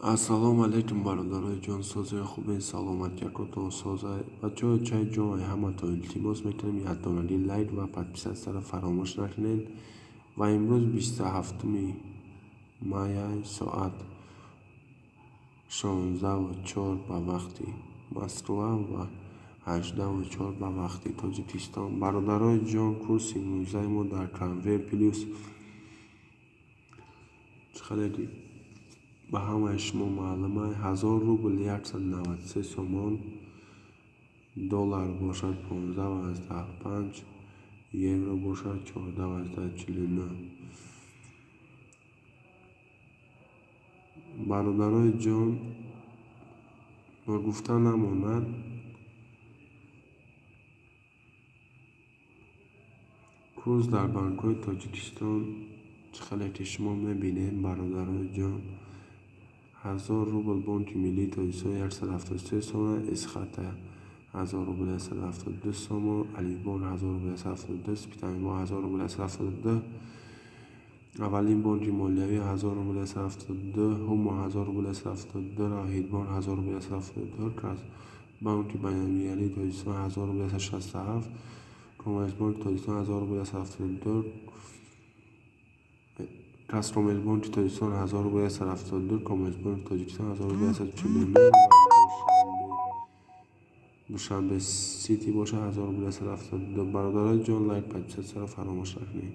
Ассалому алайкум бародарои ҷон, созаи хубе, саломатиякотон соза. Бачаҳо чай ҷои ҳаматон илтимос мекунем якдонаги лайк ва подписатсияро фаромӯш накунед. Ва имрӯз 27 май соат 16:04 ба вақти Москва ва 18:04 ба вақти Тоҷикистон. Бародарои ҷон, курси имрӯзаи мо дар Conver Plus ба ҳамаи шумо маълум аст 1000 рубл 193 сомон, доллар бошад 15,5, евро бошад 14,49. бародарои ҷон, гуфта намонад, курс дар банкҳои Тоҷикистон чӣ хеле ки шумо мебинед бародарои ҷон, 1000 рубл бонки миллии Тоҷикистон 173 сомон, эсхата 1000 рубл 172 сомон, алифбон 1000 рубл 172, спитамибон 1000 рубл 172, аввалин бонки молиявӣ 1000 рубл 172, ҳумо 1000 рубл 172, роҳидбон 1000 рубл 172, банки байналмилалии Тоҷикистон 1000 рубл 167, коммерсбанки Тоҷикистон 1000 рубл 172, Кастромербанки Тоҷикистон 1000 рубл 172, коммерсбанки Тоҷикистон 1000 рубл 149, душанбе сити бошад 1000 рубл 172. бародарои ҷон, лайк подписатсияро фаромӯш накунед.